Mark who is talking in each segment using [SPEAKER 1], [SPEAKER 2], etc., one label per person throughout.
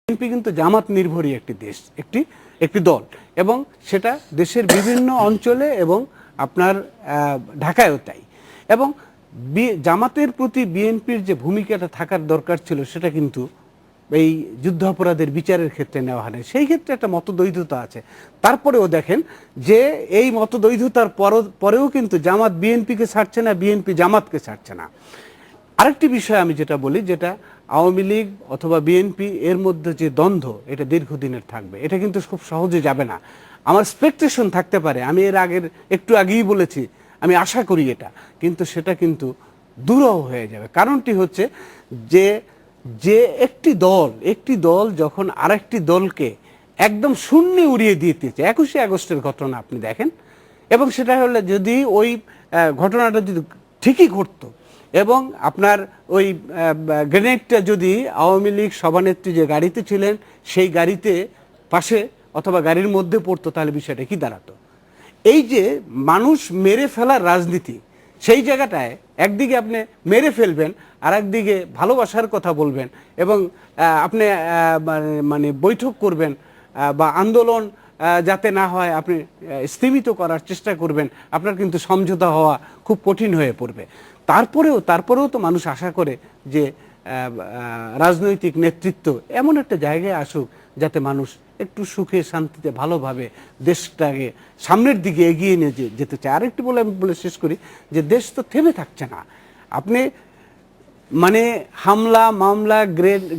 [SPEAKER 1] BNP কিন্তু জামাত নির্ভরী একটি দেশ, একটি দল, এবং সেটা দেশের বিভিন্ন অঞ্চলে এবং আপনার ঢাকায়ও তাই। এবং জামাতের প্রতি বিএনপির যে ভূমিকাটা থাকার দরকার ছিল সেটা কিন্তু এই যুদ্ধাপরাধের বিচারের ক্ষেত্রে নেওয়া হয় না। সেই ক্ষেত্রে একটা মতদ্বৈধতা আছে। তারপরেও দেখেন যে এই মতদ্বৈধতার পরেও কিন্তু জামাত বিএনপিকে ছাড়ছে না, বিএনপি জামাতকে ছাড়ছে না। আরেকটি বিষয় আমি যেটা বলি, যেটা আওয়ামী লীগ অথবা বিএনপি এর মধ্যে যে দ্বন্দ্ব, এটা দীর্ঘদিনের থাকবে, এটা কিন্তু খুব সহজে যাবে না। আমার এক্সপেকটেশন থাকতে পারে, আমি এর একটু আগেই বলেছি, আমি আশা করি এটা, কিন্তু সেটা কিন্তু দুরূহ হয়ে যাবে। কারণটি হচ্ছে যে যে একটি দল যখন আরেকটি দলকে একদম শূন্যে উড়িয়ে দিতেছে, 21শে আগস্টের ঘটনা আপনি দেখেন, এবং সেটা হলে যদি ওই ঘটনাটা যদি ঠিকই ঘটতো এবং আপনার ওই গ্রেনেডটা যদি আওয়ামী লীগ সভানেত্রী যে গাড়িতে ছিলেন সেই গাড়িতে পাশে অথবা গাড়ির মধ্যে পড়তো, তাহলে বিষয়টা কি দাঁড়াতো? এই যে মানুষ মেরে ফেলার রাজনীতি, সেই জায়গাটায় একদিকে আপনি মেরে ফেলবেন, আর একদিকে ভালোবাসার কথা বলবেন এবং আপনি মানে বৈঠক করবেন বা আন্দোলন যাতে না হয় আপনি স্থিমিত করার চেষ্টা করবেন, আপনার কিন্তু সমঝোতা হওয়া খুব কঠিন হয়ে পড়বে। তারপরেও তো মানুষ আশা করে যে রাজনৈতিক নেতৃত্ব এমন একটা জায়গায় আসুক যাতে মানুষ একটু সুখে শান্তিতে ভালোভাবে দেশটাকে সামনের দিকে এগিয়ে নিয়ে যেতে চায়। আরেকটি আমি বলে শেষ করি যে দেশ তো থেমে থাকছে না। আপনি মানে হামলা মামলা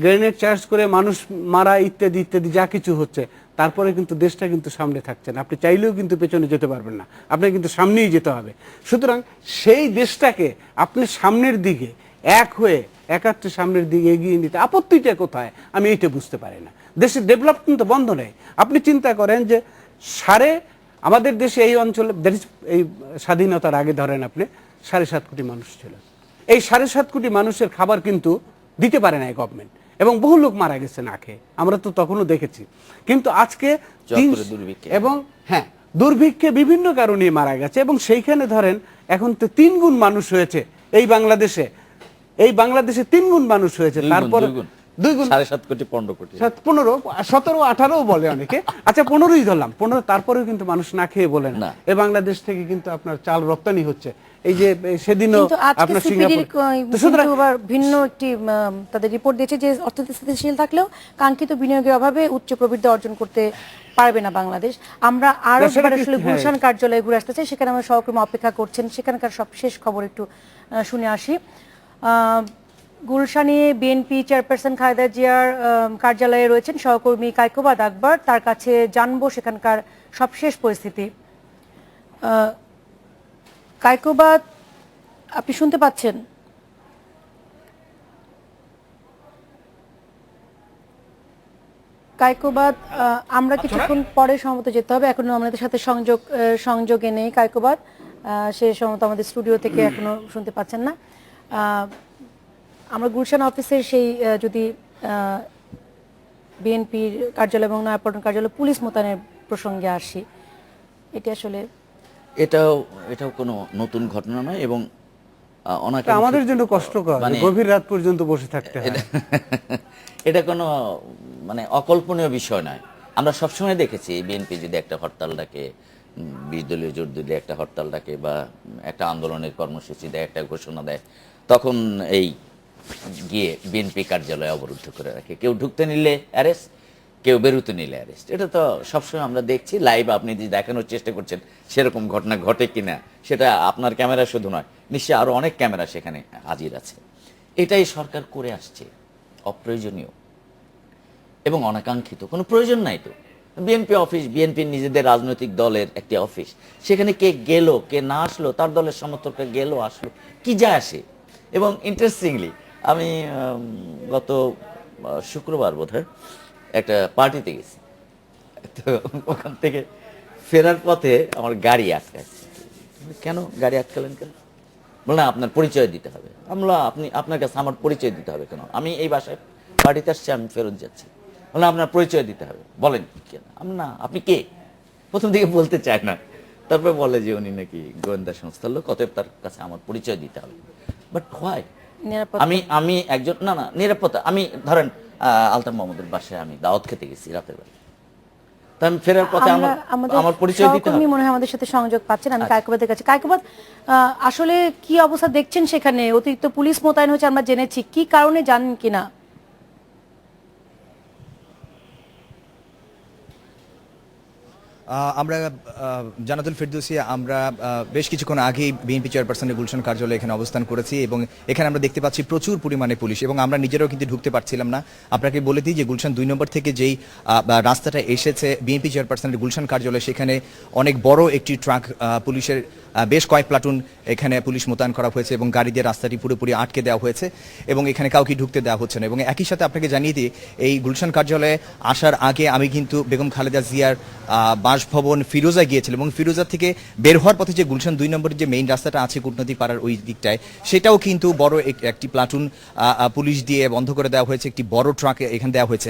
[SPEAKER 1] গ্রেনেড চার্জ করে মানুষ মারা ইত্যাদি ইত্যাদি যা কিছু হচ্ছে, তারপরে কিন্তু দেশটা কিন্তু সামনে থাকছে না। আপনি চাইলেও কিন্তু পেছনে যেতে পারবেন না, আপনাকে কিন্তু সামনেই যেতে হবে। সুতরাং সেই দেশটাকে আপনি সামনের দিকে এক হয়ে একাত্রে সামনের দিকে এগিয়ে নিতে আপত্তিটা কোথায়, আমি এইটা বুঝতে পারি না। দেশের ডেভেলপমেন্ট তো বন্ধ নেই। আপনি চিন্তা করেন যে আমাদের দেশে এই অঞ্চলে এই স্বাধীনতার আগে ধরেন আপনি 7.5 কোটি মানুষ ছিল। এই 7.5 কোটি মানুষের খাবার কিন্তু দিতে পারে না গভর্নমেন্ট, এবং বহু লোক মারা গেছে না খেয়ে, আমরা তো তখনও দেখেছি। কিন্তু আজকে এবং হ্যাঁ, দুর্ভিক্ষে বিভিন্ন কারণে মারা গেছে, এবং সেইখানে ধরেন এখন তো 3 গুণ মানুষ হয়েছে এই বাংলাদেশে 3 গুণ মানুষ হয়েছে। তারপর 2 গুণ,
[SPEAKER 2] 7.5 কোটি 15 কোটি,
[SPEAKER 1] 15, 17, 18ও বলে অনেকে, আচ্ছা 15ই ধরলাম, 15, তারপরেও কিন্তু মানুষ না খেয়ে বলে না। এই বাংলাদেশ থেকে কিন্তু আপনার চাল রপ্তানি হচ্ছে, এই যে সেদিনও আপনার
[SPEAKER 3] সিঙ্গাপুর ভিন্ন একটি তাদের রিপোর্ট দিয়েছে যে অর্থনীতি স্থিতিশীল থাকলেও কাঙ্ক্ষিত বিনিয়োগের অভাবে উচ্চ প্রবৃদ্ধি অর্জন করতে পারবে না বাংলাদেশ। আমরা আরো আসলে গুলশান কার্যালয়ে ঘুরে আসতে চাই, সেখানে আমার সহকর্মী অপেক্ষা করছেন, সেখানকার সব শেষ খবর একটু শুনে আসি। গুলশানে বিএনপি চেয়ারপারসন খালেদা জিয়ার কার্যালয়ে রয়েছেন সহকর্মী কায়কোবাদ আকবর, তার কাছে জানবো সেখানকার সবশেষ পরিস্থিতি। কায়কোবাদ, আপনি শুনতে পাচ্ছেন? কায়কোবাদ, আমরা কিছুক্ষণ পরে সম্ভবত যেতে হবে, এখনো আমাদের সাথে সংযোগে নেই কায়কোবাদ, সে সম্ভবত আমাদের স্টুডিও থেকে এখনো শুনতে পাচ্ছেন না। আমরা গুলশান অফিসের সেই যদি বিএনপির কার্যালয় এবং নয়াপল্টন কার্যালয় পুলিশ মোতায়েনের প্রসঙ্গে আসি,
[SPEAKER 2] এটাও কোনো নতুন ঘটনা নয়, এবং
[SPEAKER 1] আমাদের জন্য কষ্টকর, গভীর রাত পর্যন্ত বসে থাকতে হয়।
[SPEAKER 2] এটা কোনো মানে অকল্পনীয় বিষয় নয়। আমরা সবসময় দেখেছি বিএনপি যদি একটা হরতাল ডাকে, 20 দলীয় জোট দিলে একটা হরতাল ডাকে বা একটা আন্দোলনের কর্মসূচি দেয়, একটা ঘোষণা দেয়, তখন এই গিয়ে বিএনপি কার্যালয় অবরুদ্ধ করে রাখে। কেউ ঢুকতে নিলে অ্যারেস্ট, কেউ বেরোতে নিলে অ্যারেস্ট। এটা তো সবসময় আমরা দেখছি লাইভ। আপনি যে দেখানোর চেষ্টা করছেন সেরকম ঘটনা ঘটে কিনা সেটা আপনার ক্যামেরা শুধু নয়, নিশ্চয়ই আরো অনেক ক্যামেরা সেখানে হাজির আছে। এটাই সরকার করে আসছে, অপ্রয়োজনীয় এবং অনাকাঙ্ক্ষিত। কোনো প্রয়োজন নাই তো। বিএনপি অফিস, বিএনপির নিজেদের রাজনৈতিক দলের একটি অফিস, সেখানে কে গেল কে না আসলো, তার দলের সমর্থকরা গেল আসলো, কি যায় আসে? এবং ইন্টারেস্টিংলি আমি গত শুক্রবার বোধহয় একটা পার্টিতে গেছি, তো ওখান থেকে ফেরার পথে আমার গাড়ি আটকাচ্ছে। কেন গাড়ি আটকালেন কেন? বলে না, আপনার পরিচয় দিতে হবে। আমরা আপনার কাছে আমার পরিচয় দিতে হবে কেন? আমি এই বাসায় পার্টিতে আসছি, আমি ফেরত যাচ্ছি। বলে আপনার পরিচয় দিতে হবে। বলেন কেন? না, আপনি কে? প্রথম দিকে বলতে চায় না, তারপরে বলে যে উনি নাকি গোয়েন্দা সংস্থার লোক, অতএব তার কাছে আমার পরিচয় দিতে হবে। But why? আমি একজন, না নিরাপত্তা, আমি ধরেন আলতাফ মাহমুদের বাসায় আমি দাওয়াত খেতে গেছি রাতের বেলা। তা আমি ফেরার পথে
[SPEAKER 3] আমাদের
[SPEAKER 2] আমার পরিচয় দিতে
[SPEAKER 3] সহকর্মী
[SPEAKER 2] হবে।
[SPEAKER 3] মনে হয় আমাদের সাথে সংযোগ পাচ্ছেন। আমি কায়কোবাদের কাছে, কায়কোবাদ, আসলে কি অবস্থা দেখছেন সেখানে? অতিরিক্ত পুলিশ মোতায়েন হয়েছে আমরা জেনেছি, কি কারণে জানেন কিনা?
[SPEAKER 4] আমরা জানাতুল ফেরদৌসী আমরা বেশ কিছুক্ষণ আগেই বিএনপি চেয়ারপারসনের গুলশান কার্যালয়ে এখানে অবস্থান করেছি এবং এখানে আমরা দেখতে পাচ্ছি প্রচুর পরিমাণে পুলিশ এবং আমরা নিজেরাও কিন্তু ঢুকতে পারছিলাম না। আপনাকে বলে দিই যে গুলশান 2 নম্বর থেকে যেই রাস্তাটা এসেছে বিএনপি চেয়ারপারসনের গুলশান কার্যালয়, সেখানে অনেক বড় একটি ট্রাক পুলিশের বেশ কয়েক প্লাটুন এখানে পুলিশ মোতায়েন করা হয়েছে এবং গাড়ি দিয়ে রাস্তাটি পুরোপুরি আটকে দেওয়া হয়েছে এবং এখানে কাউকে ঢুকতে দেওয়া হচ্ছে না। এবং একই সাথে আপনাকে জানিয়ে দিই, এই গুলশান কার্যালয়ে আসার আগে আমি কিন্তু বেগম খালেদা জিয়ার বাসভবন ফিরোজা গিয়েছিলাম এবং ফিরোজা থেকে বের হওয়ার পথে যে গুলশান 2 নম্বরের যে মেইন রাস্তাটা আছে কূটনৈতি পাড়ার ওই দিকটায়, সেটাও কিন্তু বড় একটি প্লাটুন পুলিশ দিয়ে বন্ধ করে দেওয়া হয়েছে, একটি বড় ট্রাক এখানে দেওয়া হয়েছে।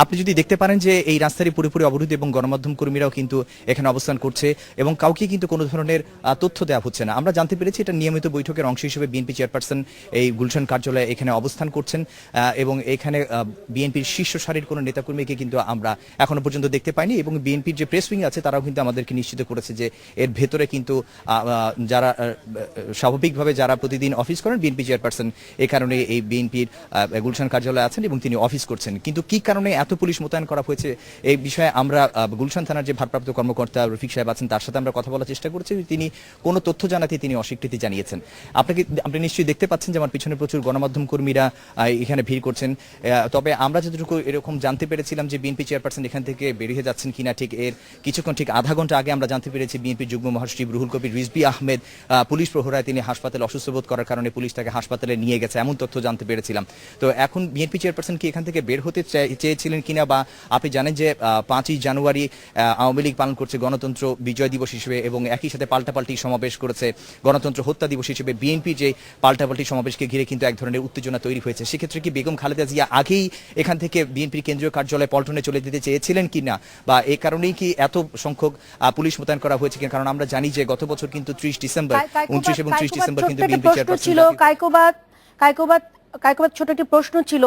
[SPEAKER 4] আপনি যদি দেখতে পারেন যে এই রাস্তাটি পুরোপুরি অবরোধ এবং গণমাধ্যম কর্মীরাও কিন্তু এখানে অবস্থান করছে এবং কাউকে কিন্তু কোনো ধরনের তথ্য দেওয়া হচ্ছে না। আমরা জানতে পেরেছি এটা নিয়মিত বৈঠকের অংশ হিসেবে বিএনপি চেয়ারপারসন এই গুলশান কার্যালয়ে এখানে অবস্থান করছেন এবং এখানে বিএনপির শীর্ষ সারির কোনো নেতাকর্মীকে কিন্তু আমরা এখনো পর্যন্ত দেখতে পাইনি এবং বিএনপির যে প্রেস উইং আছে তারাও কিন্তু আমাদেরকে নিশ্চিত করেছে যে এর ভেতরে কিন্তু যারা স্বাভাবিকভাবে যারা প্রতিদিন অফিস করেন বিএনপি চেয়ারপারসন, এই কারণে এই বিএনপির গুলশান কার্যালয়ে আছেন এবং তিনি অফিস করছেন। কিন্তু কি কারণে এত পুলিশ মোতায়েন করা হয়েছে এই বিষয়ে আমরা গুলশান থানার যে ভারপ্রাপ্ত কর্মকর্তা রফিক সাহেব আছেন তার সাথে আমরা কথা বলার চেষ্টা করছি। তিনি কোনো তথ্য জানাতে তিনি অস্বীকৃতি জানিয়েছেন। আপনি নিশ্চয়ই দেখতে পাচ্ছেন যে আমার পিছনে প্রচুর গণমাধ্যম কর্মীরা এখানে ভিড় করছেন। তবে আমরা যতটুকু এরকম জানতে পেরেছিলাম যে বিএনপি চেয়ারপারসন এখান থেকে বেরিয়ে যাচ্ছেন কিনা, ঠিক এর কিছুক্ষণ ঠিক আধা ঘন্টা আগে আমরা জানতে পেরেছি বিএনপির যুগ্ম মহাসচিব রুহুল কবির রিজভী আহমেদ পুলিশ প্রহরায় তিনি হাসপাতালে অসুস্থ বোধ করার কারণে পুলিশ তাকে হাসপাতালে নিয়ে গেছে, এমন তথ্য জানতে পেরেছিলাম। তো এখন বিএনপি চেয়ারপারসন কি এখান থেকে বের হতে চেয়েছিলেন কিনা, বা আপনি জানেন যে 5ই জানুয়ারি আওয়ামী লীগ পালন করছে গণতন্ত্র বিজয় দিবস হিসেবে এবং একই সাথে পাল্টাপাল্টি সমাবেশ করেছে গণতন্ত্র হত্যা দিবস হিসেবে। বিএনপি যে পাল্টাপাল্টি সমাবেশকে ঘিরে কিন্তু এক ধরনের উত্তেজনা তৈরি হয়েছে। সেক্ষেত্রে কি বেগম খালেদা জিয়া আগেই এখান থেকে বিএনপির কেন্দ্রীয় কার্যালয়ে পল্টনে চলে যেতে চেয়েছিলেন কিনা, বা এই কারণেই কি এত সংখ্যক পুলিশ মোতায়েন করা হয়েছে কিনা? কারণ আমরা জানি যে গত বছর কিন্তু 30 ডিসেম্বর 29 এবং 30 ডিসেম্বর কিন্তু বিএনপি চেয়ারপারসন
[SPEAKER 3] ছিল। কায়কোবাদ ছোট একটি প্রশ্ন ছিল,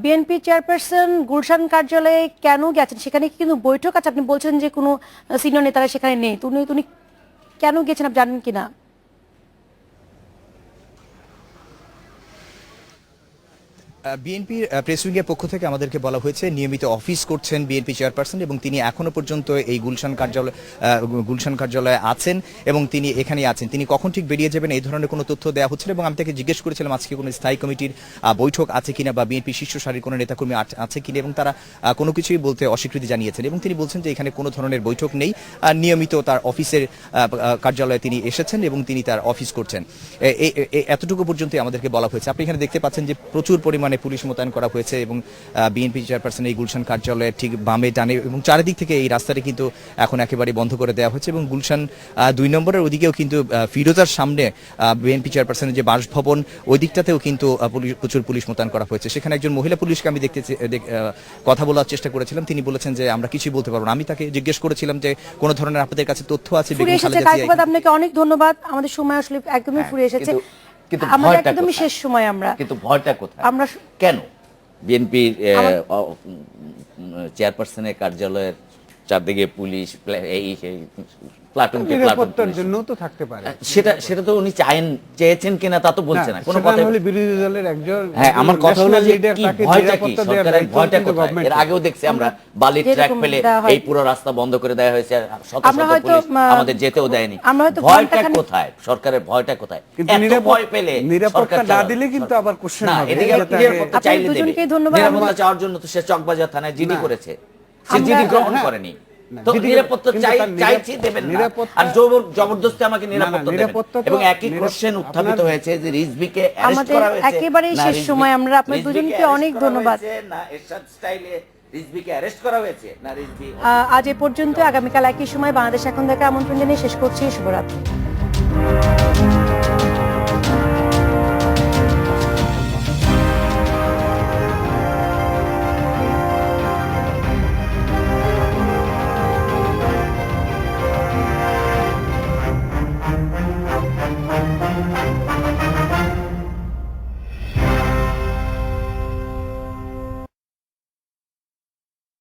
[SPEAKER 3] বিএনপি চেয়ারপারসন গুলশান কার্যালয়ে কেন গেছেন? সেখানে কিন্তু বৈঠক আছে, আপনি বলছেন যে কোনো সিনিয়র নেতারা সেখানে নেই, তুমি কেন গেছেন আপনি জানেন কিনা?
[SPEAKER 4] বিএনপির প্রেস উইংয়ের পক্ষ থেকে আমাদেরকে বলা হয়েছে নিয়মিত অফিস করছেন বিএনপি চেয়ারপারসন এবং তিনি এখনো পর্যন্ত এই গুলশান কার্যালয়ে আছেন এবং তিনি এখানেই আছেন। তিনি কখন ঠিক বেরিয়ে যাবেন এই ধরনের কোনো তথ্য দেওয়া হচ্ছে না এবং আমি তাকে জিজ্ঞেস করেছিলাম আজকে কোনো স্থায়ী কমিটির বৈঠক আছে কিনা বা বিএনপি শীর্ষ সারির কোনো নেতাকর্মী আছে কিনা, এবং তারা কোনো কিছুই বলতে অস্বীকৃতি জানিয়েছেন এবং তিনি বলছেন যে এখানে কোনো ধরনের বৈঠক নেই, নিয়মিত তার অফিসের কার্যালয়ে তিনি এসেছেন এবং তিনি তার অফিস করছেন। এতটুকু পর্যন্তই আমাদেরকে বলা হয়েছে। আপনি এখানে দেখতে পাচ্ছেন যে প্রচুর পরিমাণে পুলিশ মোতায়েন করা হয়েছে এবং বিএনপি চেয়ারপারসন এই গুলশান কার্যালয়ের ঠিক বামে ডানে এবং চারিদিক থেকে এই রাস্তাটি কিন্তু এখন একেবারে বন্ধ করে দেওয়া হয়েছে এবং গুলশান 2 নম্বরের ওদিকেও কিন্তু ফিরোজার সামনে বিএনপি চেয়ারপারসনের যে বাসভবন ওই দিকটাতেও কিন্তু প্রচুর পুলিশ মোতায়েন করা হয়েছে। সেখানে একজন মহিলা পুলিশকে আমি কথা বলার চেষ্টা করেছিলাম, তিনি বলেছেন যে আমরা কিছুই বলতে পারবো না। আমি তাকে জিজ্ঞেস করেছিলাম যে কোনো ধরনের আপনাদের কাছে তথ্য আছে?
[SPEAKER 3] আপনাকে অনেক ধন্যবাদ। আমাদের সময় আসলে একদমই ফুরিয়ে এসেছে, আমাদের একদমই শেষ সময়।
[SPEAKER 2] কিন্তু ভয়টা কোথায়? আমরা কেন বিএনপির চেয়ারপারসনের কার্যালয়ের চারদিকে পুলিশ
[SPEAKER 1] নিরাপত্তার জন্য তো থাকতে পারে,
[SPEAKER 2] সেটা তো উনি চেয়েছেন কিনা তা তো বলছে না। কোনো কথা
[SPEAKER 1] হলে বিরোধী দলের একজন,
[SPEAKER 2] হ্যাঁ, আমার কথা হলো যে কি ভয়টা কি, সরকারের ভয়টা কোথায়? এর আগেও দেখছি আমরা বালি ট্র্যাক ফেলে এই পুরো রাস্তা বন্ধ করে দেওয়া হয়েছে, শত শত পুলিশ আমাদের যেতেও দেয়নি। ভয়টা কোথায়? সরকারের ভয়টা কোথায়?
[SPEAKER 1] কিন্তু
[SPEAKER 2] ভয় পেলে
[SPEAKER 1] নিরাপত্তা না দিলে কিন্তু আবার কোশ্চেন হবে।
[SPEAKER 2] এদিকে নিরাপত্তা চাইলে দেবে, নিরাপত্তা চাওয়ার জন্য তো সে চকবাজার থানায় জিডি করেছে, সে জিডি গ্রহণ করেনি। তো নিরাপত্তা চাইছি দেবেন না, আর জবরদস্তি আমাকে নিরাপত্তা দেবেন। এবং একই কোশ্চেন উত্থাপিত হয়েছে যে রিজভিকে অ্যারেস্ট করা হয়েছে,
[SPEAKER 3] একেবারেই শেষ সময়। আমরা আপনাদের দুজনকে অনেক ধন্যবাদ।
[SPEAKER 2] না এরশাদ স্টাইলে রিজভিকে অ্যারেস্ট করা হয়েছে না রিজভি।
[SPEAKER 3] আজ এ পর্যন্ত। আগামীকাল একই সময় বাংলাদেশ এখন দেখার আমন্ত্রণ জানিয়ে শেষ করছি। শুভরাত্রি।